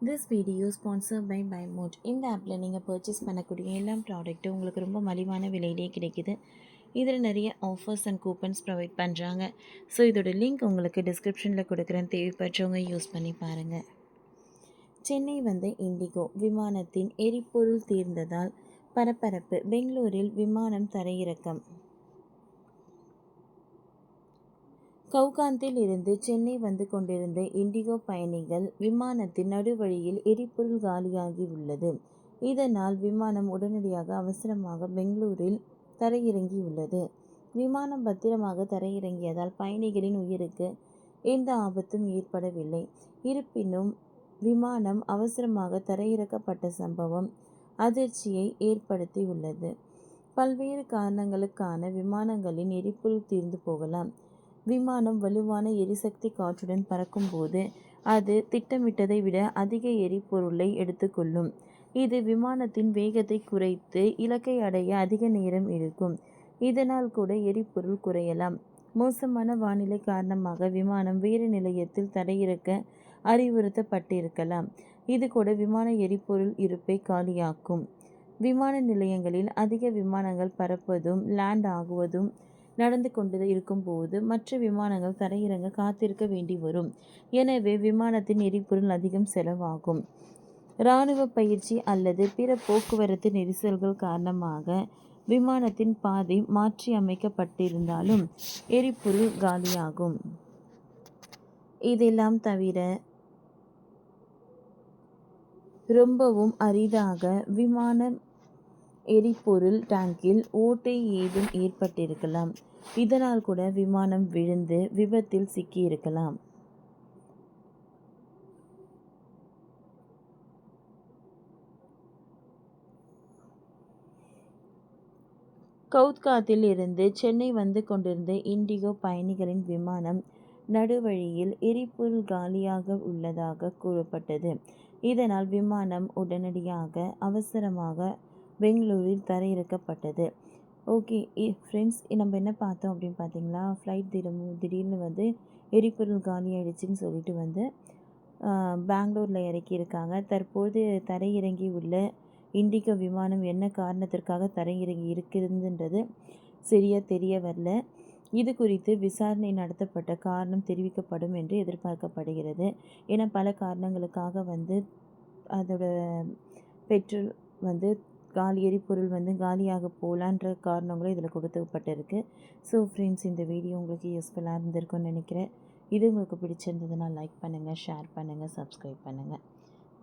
This video sponsor by பைமோட். இந்த ஆப்பில் நீங்கள் பர்ச்சேஸ் பண்ணக்கூடிய எல்லா ப்ராடக்ட்டும் உங்களுக்கு ரொம்ப மலிவான விலையிலே கிடைக்குது. இதில் நிறைய ஆஃபர்ஸ் அண்ட் கூப்பன்ஸ் ப்ரொவைட் பண்ணுறாங்க. ஸோ இதோட லிங்க் உங்களுக்கு டிஸ்கிரிப்ஷனில் கொடுக்குறேன், தேவைப்படுறவங்க யூஸ் பண்ணி பாருங்கள். சென்னை வந்த இண்டிகோ விமானத்தின் எரிபொருள் தீர்ந்ததால் பரபரப்பு. பெங்களூரில் விமானம் தரையிறக்கம். கவுகாந்தில் இருந்து சென்னை வந்து கொண்டிருந்த இண்டிகோ பயணிகள் விமானத்தின் நடுவழியில் எரிபொருள் காலியாகி உள்ளது. இதனால் விமானம் உடனடியாக அவசரமாக பெங்களூரில் தரையிறங்கியுள்ளது. விமானம் பத்திரமாக தரையிறங்கியதால் பயணிகளின் உயிருக்கு எந்த ஆபத்தும் ஏற்படவில்லை. இருப்பினும் விமானம் அவசரமாக தரையிறக்கப்பட்ட சம்பவம் அதிர்ச்சியை ஏற்படுத்தியுள்ளது. பல்வேறு காரணங்களுக்கான விமானங்களின் எரிபொருள் தீர்ந்து போகலாம். விமானம் வலுவான எரிசக்தி காற்றுடன் பறக்கும்போது அது திட்டமிட்டதை விட அதிக எரிபொருளை எடுத்துக்கொள்ளும். இது விமானத்தின் வேகத்தை குறைத்து இலக்கை அடைய அதிக நேரம் எடுக்கும். இதனால் கூட எரிபொருள் குறையலாம். மோசமான வானிலை காரணமாக விமானம் வேறு நிலையத்தில் தரையிறக்க அறிவுறுத்தப்பட்டிருக்கலாம். இது கூட விமான எரிபொருள் இருப்பை காலியாக்கும். விமான நிலையங்களில் அதிக விமானங்கள் பறப்பதும் லேண்ட் ஆகுவதும் நடந்து கொண்டு இருக்கும்போது மற்ற விமானங்கள் தரையிறங்க காத்திருக்க வேண்டி வரும். எனவே விமானத்தின் எரிபொருள் அதிகம் செலவாகும். இராணுவ பயிற்சி அல்லது பிற போக்குவரத்து நெரிசல்கள் காரணமாக விமானத்தின் பாதை மாற்றி அமைக்கப்பட்டிருந்தாலும் எரிபொருள் காலியாகும். இதெல்லாம் தவிர ரொம்பவும் அரிதாக விமான எரிபொருள் டேங்கில் ஓட்டை ஏதும் ஏற்பட்டிருக்கலாம். இதனால் கூட விமானம் விழுந்து விபத்தில் சிக்கியிருக்கலாம். கவுகாத்தில் இருந்து சென்னை வந்து கொண்டிருந்த இண்டிகோ பயணிகளின் விமானம் நடுவழியில் எரிபொருள் காலியாக உள்ளதாக கூறப்பட்டது. இதனால் விமானம் உடனடியாக அவசரமாக பெங்களூரில் தரையிறக்கப்பட்டது. ஓகே ஃப்ரெண்ட்ஸ், நம்ம என்ன பார்த்தோம் அப்படின்னு பார்த்தீங்களா, ஃப்ளைட் திடீர்னு வந்து எரிபொருள் காலி ஆயிடுச்சுன்னு சொல்லிட்டு வந்து பெங்களூரில் இறக்கியிருக்காங்க. தற்போது தரையிறங்கி உள்ள இண்டிகோ விமானம் என்ன காரணத்திற்காக தரையிறங்கி இருக்குதுன்றது சரியாக தெரிய வரல. இது குறித்து விசாரணை நடத்தப்பட்ட காரணம் தெரிவிக்கப்படும் என்று எதிர்பார்க்கப்படுகிறது. ஏன்னா பல காரணங்களுக்காக வந்து அதோட பெட்ரோல் வந்து எரிபொருள் வந்து காலியாக போகலான்ற காரணங்களும் இதில் கொடுக்கப்பட்டிருக்கு. ஸோ ஃப்ரெண்ட்ஸ், இந்த வீடியோ உங்களுக்கு யூஸ்ஃபுல்லாக இருந்திருக்கும்னு நினைக்கிறேன். இது உங்களுக்கு பிடிச்சிருந்ததுன்னா லைக் பண்ணுங்கள், ஷேர் பண்ணுங்கள், சப்ஸ்கிரைப் பண்ணுங்கள்.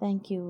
தேங்க்யூ.